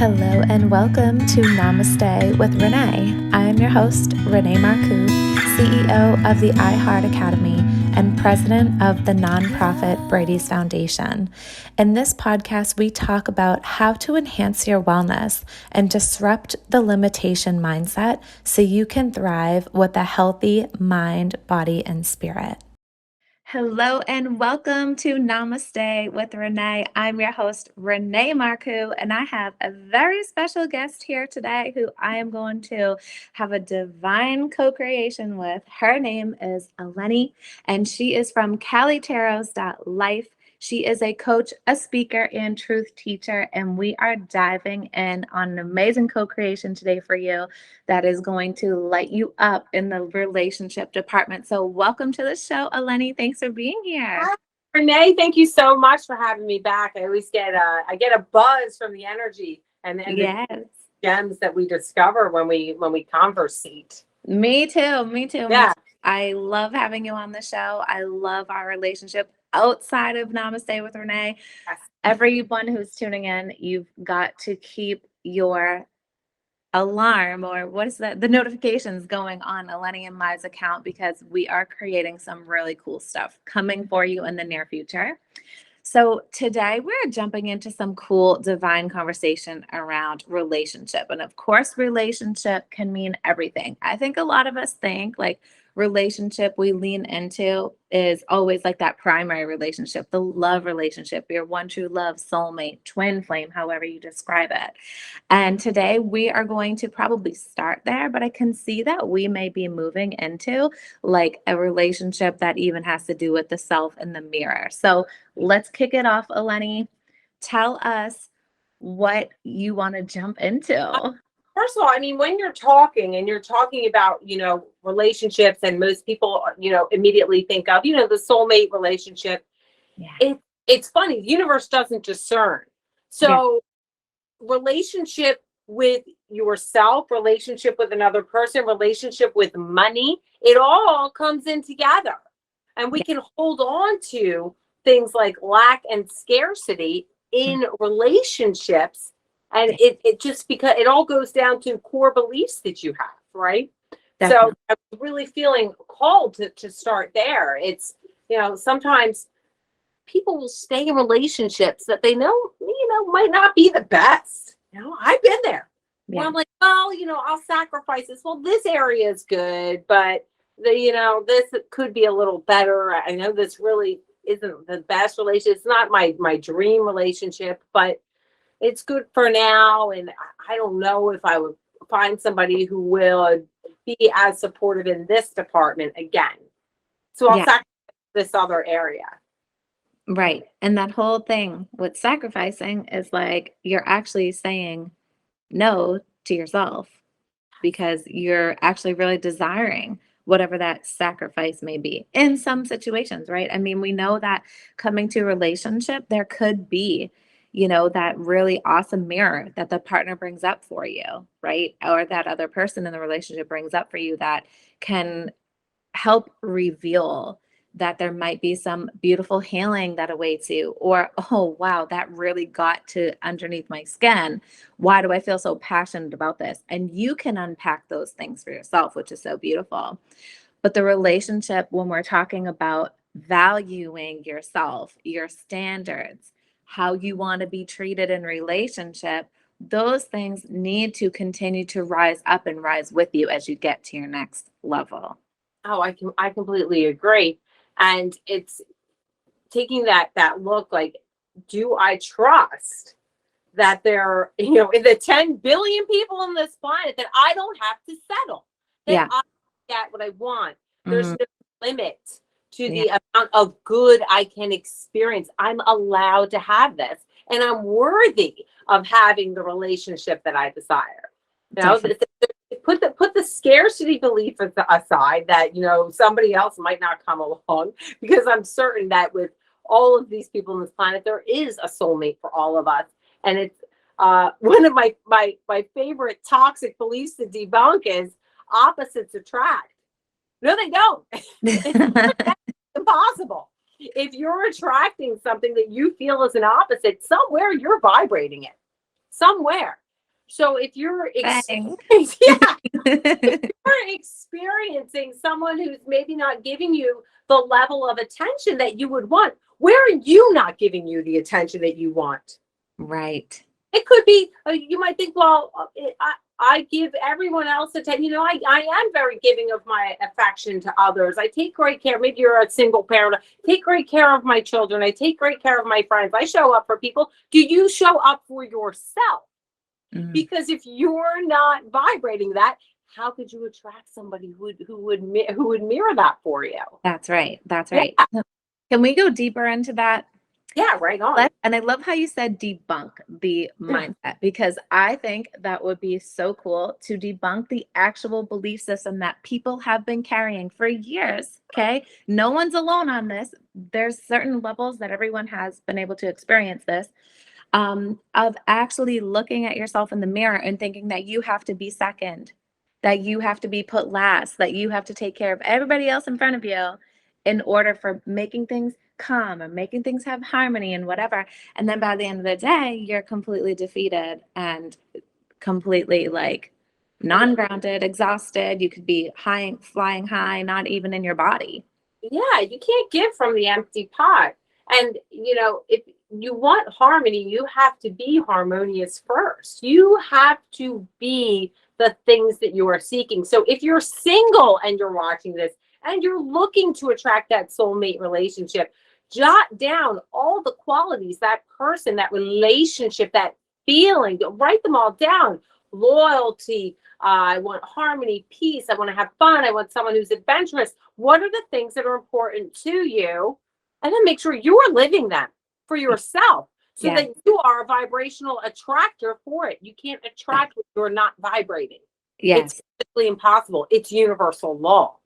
Hello and welcome to Namaste with Renee. I am your host, Renee Marcou, CEO of the iHeart Academy and president of the nonprofit Brady's Foundation. In this podcast, we talk about how to enhance your wellness and disrupt the limitation mindset so you can thrive with a healthy mind, body, and spirit. Hello and welcome to Namaste with Renee. I'm your host, Renee Marcou, and I have a very special guest here today who I am going to have a divine co-creation with. Her name is Eleni, and she is from CaliTaros.life. She is a coach, a speaker, and truth teacher, and we are diving in on an amazing co-creation today for you that is going to light you up in the relationship department. So welcome to the show, Eleni. Thanks for being here. Hi, Renee, thank you so much for having me back. I always get a buzz from the energy and Yes. the gems that we discover when we conversate. Me too. Yeah. I love having you on the show. I love our relationship outside of Namaste with Renee. Yes. Everyone who's tuning in, you've got to keep your alarm or what is that? The notifications going on Eleni and I's account because we are creating some really cool stuff coming for you in the near future. So today we're jumping into some cool divine conversation around relationship. And of course, relationship can mean everything. I think a lot of us think like relationship we lean into is always like that primary relationship, the love relationship, your one true love, soulmate, twin flame, however you describe it. And today we are going to probably start there, but I can see that we may be moving into like a relationship that even has to do with the self and the mirror. So let's kick it off, Eleni. Tell us what you want to jump into. First of all, I mean, when you're talking about, relationships, and most people, immediately think of, the soulmate relationship. Yeah. It's funny. The universe doesn't discern. So relationship with yourself, relationship with another person, relationship with money, it all comes in together. And we can hold on to things like lack and scarcity in relationships. And it just, because it all goes down to core beliefs that you have, right? Definitely. So I'm really feeling called to start there. It's, sometimes people will stay in relationships that they know, might not be the best. I've been there. Where I'm like, well, I'll sacrifice this. Well, this area is good, but this could be a little better. I know this really isn't the best relationship. It's not my dream relationship, but it's good for now. And I don't know if I would find somebody who will be as supportive in this department again. So I'll sacrifice this other area. Right. And that whole thing with sacrificing is like you're actually saying no to yourself because you're actually really desiring whatever that sacrifice may be in some situations, right? I mean, we know that coming to a relationship, there could be, that really awesome mirror that the partner brings up for you, right? Or that other person in the relationship brings up for you that can help reveal that there might be some beautiful healing that awaits you, or, oh, wow, that really got to underneath my skin. Why do I feel so passionate about this? And you can unpack those things for yourself, which is so beautiful. But the relationship, when we're talking about valuing yourself, your standards, how you want to be treated in relationship, those things need to continue to rise up and rise with you as you get to your next level. Oh, I completely agree. And it's taking that look like, do I trust that there, in the 10 billion people on this planet, that I don't have to settle, that I get what I want. There's no limit to the amount of good I can experience. I'm allowed to have this, and I'm worthy of having the relationship that I desire. Put the scarcity belief aside that somebody else might not come along, because I'm certain that with all of these people on this planet, there is a soulmate for all of us. And it's one of my favorite toxic beliefs to debunk is opposites attract. No, they don't. It's impossible. If you're attracting something that you feel is an opposite, somewhere you're vibrating it. Somewhere. So if you're Bang. yeah, you're experiencing someone who's maybe not giving you the level of attention that you would want, where are you not giving you the attention that you want? Right. It could be, you might think, well, I give everyone else attention. You know, I am very giving of my affection to others. I take great care. Maybe you're a single parent. I take great care of my children. I take great care of my friends. I show up for people. Do you show up for yourself? Mhm. Because if you're not vibrating that, how could you attract somebody who would mirror that for you? That's right. That's Yeah, right. Can we go deeper into that? yeah, right on. And I love how you said debunk the mindset, because I think that would be so cool to debunk the actual belief system that people have been carrying for years. Okay. No one's alone on this. There's certain levels that everyone has been able to experience this, of actually looking at yourself in the mirror and thinking that you have to be second, that you have to be put last, that you have to take care of everybody else in front of you in order for making things come and making things have harmony and whatever. And then by the end of the day, you're completely defeated and completely like non-grounded, exhausted. You could be high, flying high, not even in your body. Yeah, you can't give from the empty pot. And, you know, if you want harmony, you have to be harmonious first. You have to be the things that you are seeking. So if you're single and you're watching this and you're looking to attract that soulmate relationship, jot down all the qualities, that person, that relationship, that feeling, write them all down. Loyalty, I want harmony, peace, I want to have fun, I want someone who's adventurous. What are the things that are important to you? And then make sure you're living them for yourself so Yeah. that you are a vibrational attractor for it. You can't attract what you're not vibrating. Yes. It's physically impossible. It's universal law.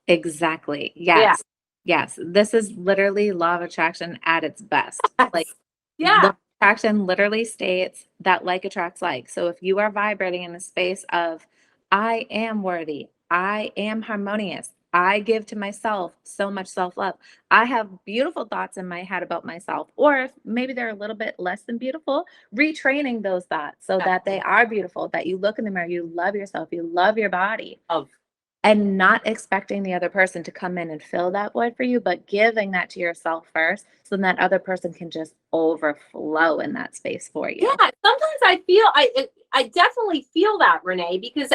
Exactly. Yeah. Yes. Yes. This is literally law of attraction at its best. Like, Yeah. law of attraction literally states that like attracts like. So if you are vibrating in the space of, I am worthy, I am harmonious, I give to myself so much self-love, I have beautiful thoughts in my head about myself, or if maybe they're a little bit less than beautiful, retraining those thoughts so that they are beautiful, that you look in the mirror, you love yourself, you love your body. Of And not expecting the other person to come in and fill that void for you, but giving that to yourself first so that other person can just overflow in that space for yeah, you. sometimes I definitely feel that, Renee, because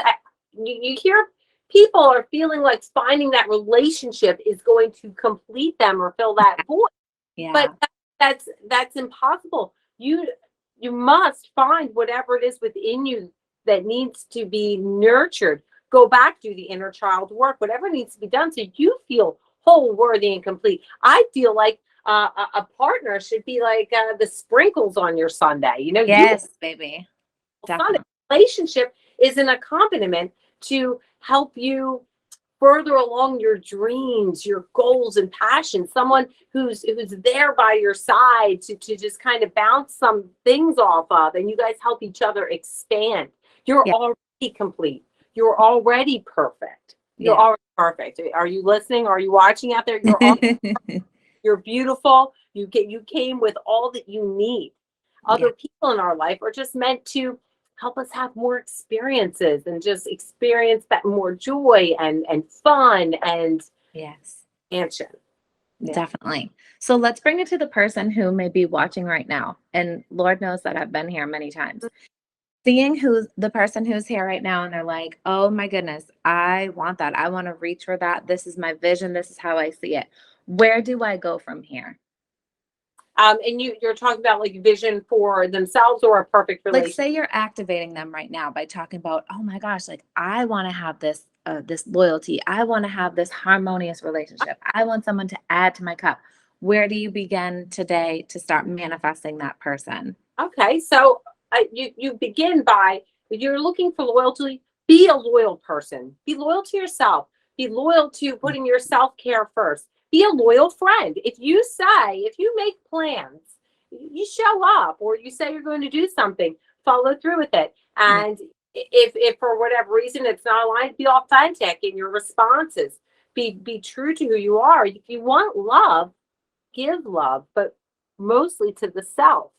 you hear people are feeling like finding that relationship is going to complete them or fill that void. Yeah. But that's impossible. You must find whatever it is within you that needs to be nurtured. Go back, do the inner child work, whatever needs to be done so you feel whole, worthy, and complete. I feel like a partner should be like the sprinkles on your Sunday. You know, Yes, baby. Sunday Definitely. relationship is an accompaniment to help you further along your dreams, your goals and passions, someone who's there by your side to just kind of bounce some things off of, and you guys help each other expand. You're Yeah. already complete. You're already perfect. You're Yeah. already perfect. Are you listening? Are you watching out there? You're beautiful. You came with all that you need. Yeah. Other people in our life are just meant to help us have more experiences and just experience that more joy and fun and Yes. expansion. Yeah. Definitely. So let's bring it to the person who may be watching right now. And Lord knows that I've been here many times. Seeing who's the person who's here right now and they're like, oh my goodness, I want that. I want to reach for that. This is my vision. This is how I see it. Where do I go from here? And you're talking about like vision for themselves or a perfect Like, relationship. say you're activating them right now by talking about, oh my gosh, like I want to have this loyalty. I want to have this harmonious relationship. I want someone to add to my cup. Where do you begin today to start manifesting that person? Okay, so you begin by, if you're looking for loyalty, be a loyal person. Be loyal to yourself. Be loyal to putting your self-care first. Be a loyal friend. If you make plans, you show up, or you say you're going to do something, follow through with it. Yeah. And if for whatever reason it's not aligned, be authentic in your responses. Be true to who you are. If you want love, give love, but mostly to the self.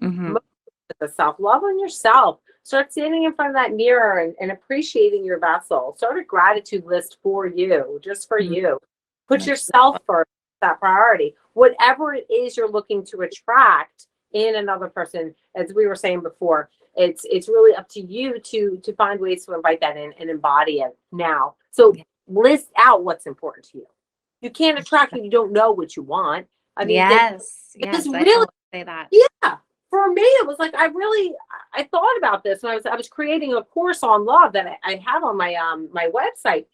Mm-hmm. Most of the self. Love on yourself Start standing in front of that mirror and appreciating your vessel. Start a gratitude list for you, just for you. Put yourself first, that priority. Whatever it is you're looking to attract in another person, as we were saying before, it's really up to you to find ways to invite that in and embody it now. So list out what's important to you. You can't attract when you don't know what you want. I mean, yes, because I really, always say that. yeah, for me, it was like I thought about this, and I was creating a course on love that I have on my my website,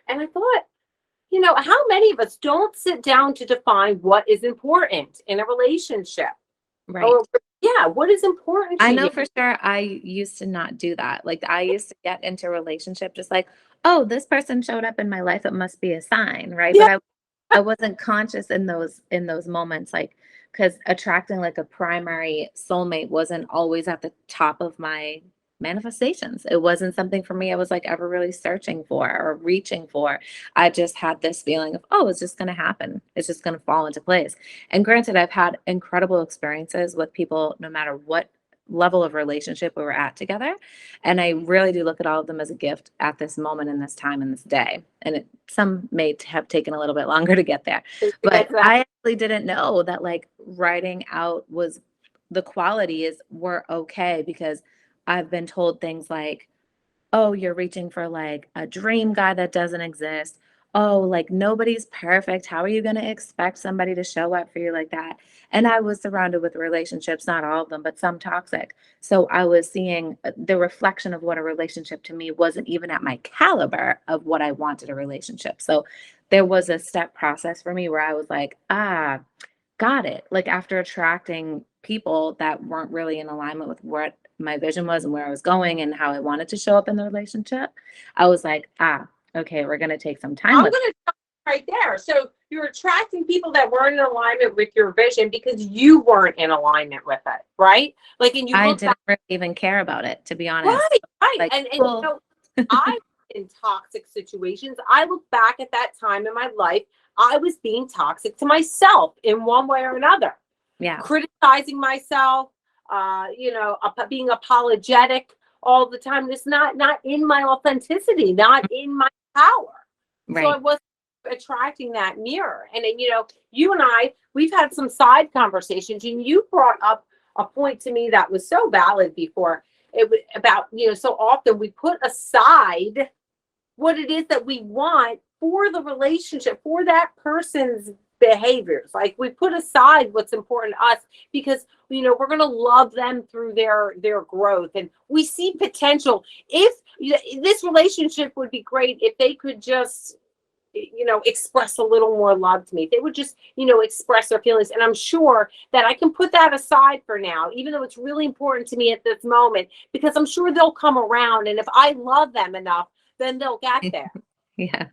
and I thought, you know, how many of us don't sit down to define what is important in a relationship? Right. Or yeah, what is important to I know you? for sure I used to not do that. Like I used to get into a relationship just like, oh, this person showed up in my life, it must be a sign, right? Yeah, But I wasn't conscious in those moments, like because attracting like a primary soulmate wasn't always at the top of my manifestations. It wasn't something for me I was like ever really searching for or reaching for. I just had this feeling of, oh, it's just gonna happen. It's just gonna fall into place. And granted, I've had incredible experiences with people no matter what level of relationship we were at together. And I really do look at all of them as a gift at this moment in this time in this day. And some may have taken a little bit longer to get there. to get But to that. I actually didn't know that like writing out was the qualities were okay because I've been told things like, oh, you're reaching for like a dream guy that doesn't exist. Oh, like nobody's perfect. How are you going to expect somebody to show up for you like that? And I was surrounded with relationships, not all of them, but some toxic. So I was seeing the reflection of what a relationship to me wasn't even at my caliber of what I wanted a relationship. So there was a step process for me where I was like, got it. Like after attracting people that weren't really in alignment with what my vision was and where I was going and how I wanted to show up in the relationship, I was like, okay, we're going to take some time I'm with going to stop right there. So you're attracting people that weren't in alignment with your vision because you weren't in alignment with it, right? Like, and you I look didn't back, really even care about it, to be honest. right, right. Like, And you cool. know, I in toxic situations, I look back at that time in my life, I was being toxic to myself in one way or another, Yeah. criticizing myself, you know, being apologetic all the time. It's not in my authenticity, not in my power. So I Right. was attracting that mirror. And then, you know, you and I, we've had some side conversations, and you brought up a point to me that was so valid before. It was about, you know, so often we put aside what it is that we want for the relationship, for that person's behaviors. Like we put aside what's important to us because, you know, we're going to love them through their growth, and we see potential. If this relationship would be great if they could just, you know, express a little more love to me. If they would just, you know, express their feelings. And I'm sure that I can put that aside for now, even though it's really important to me at this moment, because I'm sure they'll come around. And if I love them enough, then they'll get there. Yeah.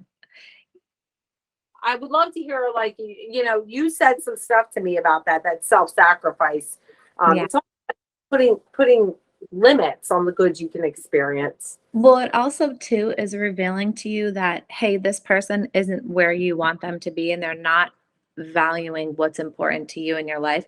I would love to hear, like, you know, you said some stuff to me about that self-sacrifice. Yeah. It's all putting limits on the goods you can experience. Well, it also too is revealing to you that, hey, this person isn't where you want them to be, and they're not valuing what's important to you in your life,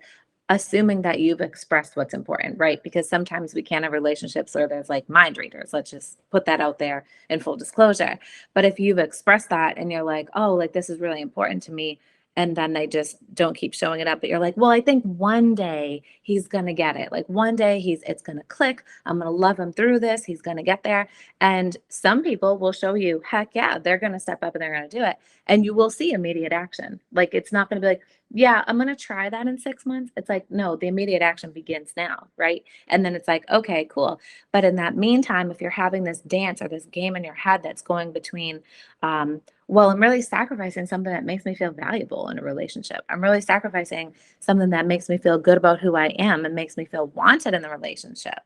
assuming that you've expressed what's important, right? Because sometimes we can't have relationships where there's like mind readers. Let's just put that out there in full disclosure. But if you've expressed that and you're like, oh, like this is really important to me, and then they just don't keep showing it up, but you're like, well, I think one day he's gonna get it. Like one day it's gonna click. I'm gonna love him through this. He's gonna get there. And some people will show you, heck yeah, they're going to step up and they're going to do it. And you will see immediate action. Like it's not going to be like, yeah, I'm going to try that in 6 months. It's like, no, the immediate action begins now. Right. And then it's like, okay, cool. But in that meantime, if you're having this dance or this game in your head that's going between, well, I'm really sacrificing something that makes me feel valuable in a relationship. I'm really sacrificing something that makes me feel good about who I am and makes me feel wanted in the relationship.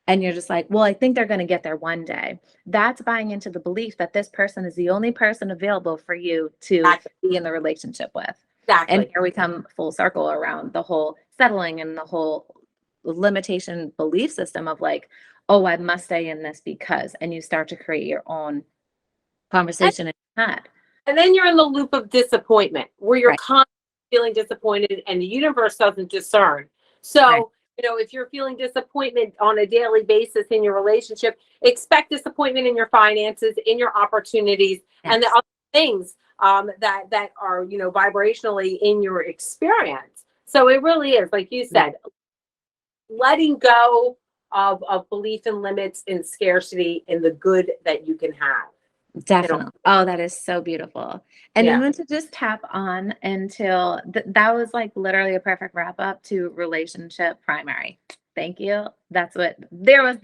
And you're just like, well, I think they're going to get there one day. That's buying into the belief that this person is the only person available for you to Exactly. be in the relationship with. And Exactly. here we come full circle around the whole settling and the whole limitation belief system of like, oh, I must stay in this because, and you start to create your own conversation in your head. And then you're in the loop of disappointment where you're Right. constantly feeling disappointed and the universe doesn't discern. Right. So If you're feeling disappointment on a daily basis in your relationship, expect disappointment in your finances, in your opportunities, and the Yes, other things that are, vibrationally in your experience. So it really is, like you yeah, said, letting go of belief in limits, in scarcity, in the good that you can have. You know, definitely. Oh, that is so beautiful. And yeah. even to just tap on until that was like literally a perfect wrap up to relationship primary. Thank you. That's what there was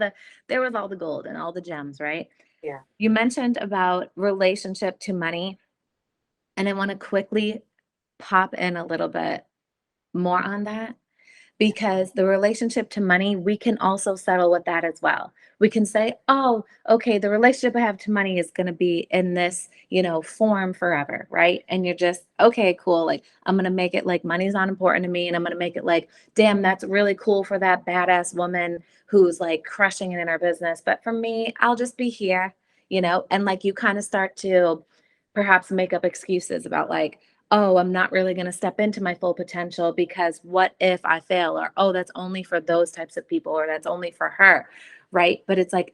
all the gold and all the gems, right? Yeah. You mentioned about relationship to money, and I want to quickly pop in a little bit more on that because the relationship to money, we can also settle with that as well. We can say, oh, okay, the relationship I have to money is going to be in this, form forever, right? And you're just, okay, cool. Like, I'm going to make it like money's not important to me. And I'm going to make it like, damn, that's really cool for that badass woman who's like crushing it in her business. But for me, I'll just be here, and like you kind of start to perhaps make up excuses about like, oh, I'm not really going to step into my full potential because what if I fail? Or, oh, that's only for those types of people, or that's only for her. Right. But it's like,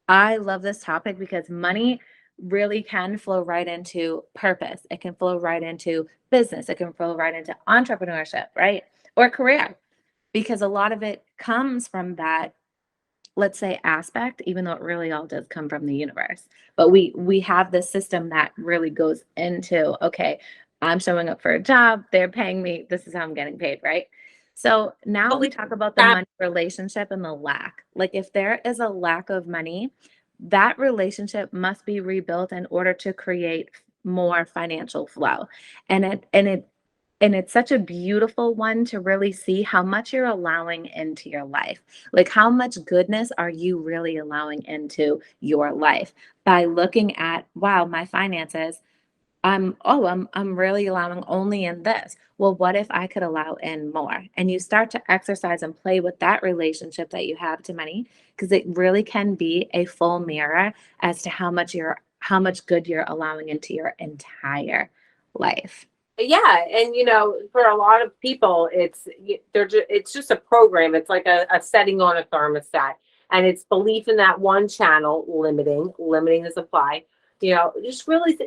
I love this topic because money really can flow right into purpose. It can flow right into business. It can flow right into entrepreneurship, right? Or career, because a lot of it comes from that, let's say, aspect, even though it really all does come from the universe. But we have this system that really goes into, okay, I'm showing up for a job, they're paying me, this is how I'm getting paid, right? So now we Believe talk about the that. money relationship and the lack. Like if there is a lack of money, that relationship must be rebuilt in order to create more financial flow. And it's such a beautiful one to really see how much you're allowing into your life. Like, how much goodness are you really allowing into your life by looking at, wow, my finances, I'm really allowing only in this. Well, what if I could allow in more? And you start to exercise and play with that relationship that you have to money, because it really can be a full mirror as to how much good you're allowing into your entire life. Yeah, and for a lot of people, it's just a program. It's like a setting on a thermostat, and it's belief in that one channel, limiting the supply. Just really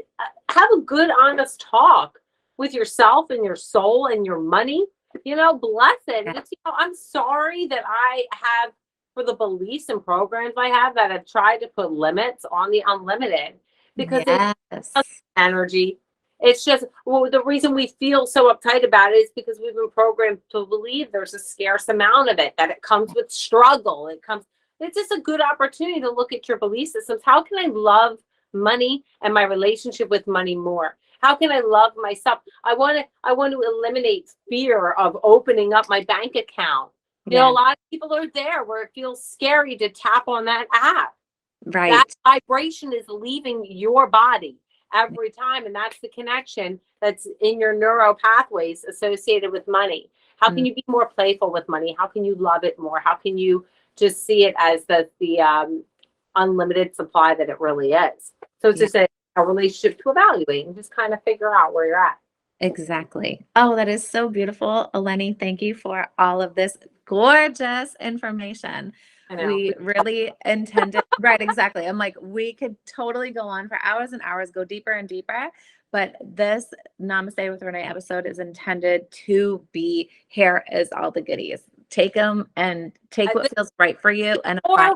have a good, honest talk with yourself and your soul and your money. Bless it. Yeah. Just, I'm sorry that I have, for the beliefs and programs I have, that have tried to put limits on the unlimited, because it Yes. energy. It's just, well, the reason we feel so uptight about it is because we've been programmed to believe there's a scarce amount of it, that it comes with struggle. It's just a good opportunity to look at your belief systems. How can I love money and my relationship with money more? How can I love myself? I want to eliminate fear of opening up my bank account. A Yeah. lot of people are there where it feels scary to tap on that app. That Right. vibration is leaving your body every time, and that's the connection that's in your neuro pathways associated with money. How can Mm, you be more playful with money? How can you love it more? How can you just see it as the unlimited supply that it really is? So it's yeah. just a relationship to evaluate and just kind of figure out where you're at. Exactly. Oh, that is so beautiful. Eleni, thank you for all of this gorgeous information. I know. We really intended, right, exactly. I'm like, we could totally go on for hours and hours, go deeper and deeper. But this Namaste with Renee episode is intended to be, here is all the goodies. Take them and take I what think feels right for you and apply.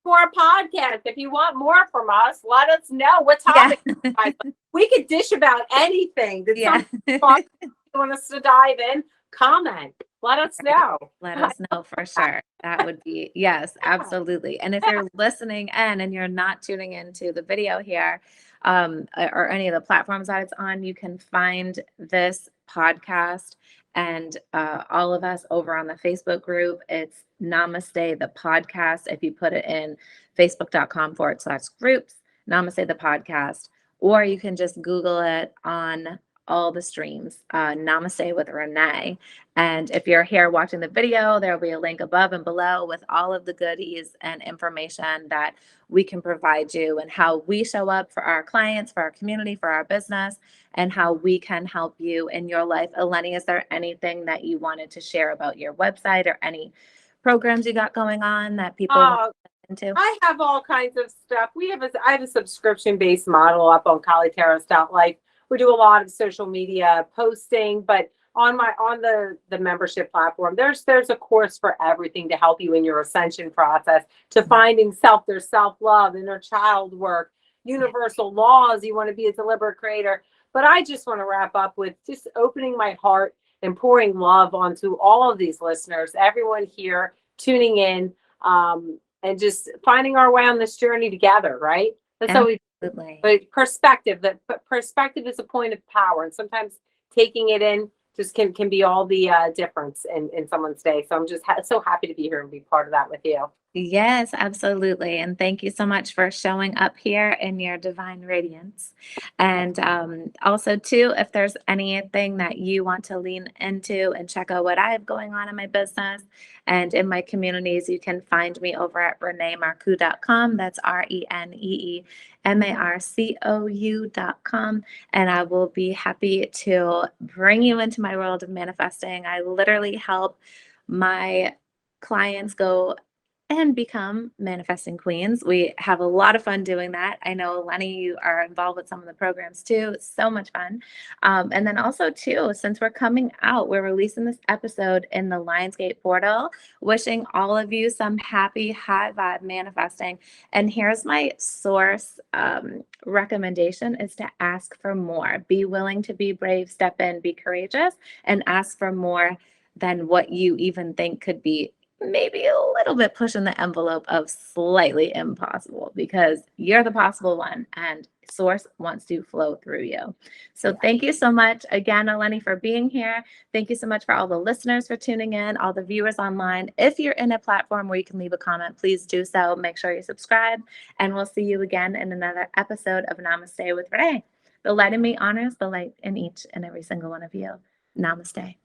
more podcast. If you want more from us, let us know what Yeah. topic. We could dish about anything. Did Yeah. something you want us to dive in? Comment. Let us Right. know. Let us know for sure. That would be, yes, absolutely. And if you're listening in and you're not tuning into the video here, or any of the platforms that it's on, you can find this podcast and all of us over on the Facebook group. It's Namaste the podcast. If you put it in facebook.com/groups, Namaste the podcast, or you can just Google it on all the streams, Namaste with Renee. And if you're here watching the video, there will be a link above and below with all of the goodies and information that we can provide you, and how we show up for our clients, for our community, for our business, and how we can help you in your life. Eleni, is there anything that you wanted to share about your website or any programs you got going on that people want Oh, to listen into? I have all kinds of stuff. I have a subscription based model up on Life. We do a lot of social media posting, but on the membership platform, there's a course for everything to help you in your ascension process, to finding self, there's self-love, inner child work, universal laws. You want to be a deliberate creator. But I just want to wrap up with just opening my heart and pouring love onto all of these listeners, everyone here tuning in. And just finding our way on this journey together, right? That's how we. Absolutely. But perspective is a point of power, and sometimes taking it in just can be all the difference in someone's day. So I'm just so happy to be here and be part of that with you. Yes, absolutely. And thank you so much for showing up here in your divine radiance. And also, too, if there's anything that you want to lean into and check out what I have going on in my business and in my communities, you can find me over at reneemarcou.com. That's ReneeMarcou.com. And I will be happy to bring you into my world of manifesting. I literally help my clients go and become manifesting queens. We have a lot of fun doing that. I know, Eleni, you are involved with some of the programs too. It's so much fun. And then also too, since we're coming out, we're releasing this episode in the Lionsgate portal, wishing all of you some happy, high vibe manifesting. And here's my source recommendation is to ask for more. Be willing to be brave, step in, be courageous, and ask for more than what you even think could be maybe a little bit pushing the envelope of slightly impossible, because you're the possible one and source wants to flow through you. So thank you so much again, Eleni, for being here. Thank you so much for all the listeners for tuning in, all the viewers online. If you're in a platform where you can leave a comment, please do so. Make sure you subscribe, and we'll see you again in another episode of Namaste with Renee. The light in me honors the light in each and every single one of you. Namaste.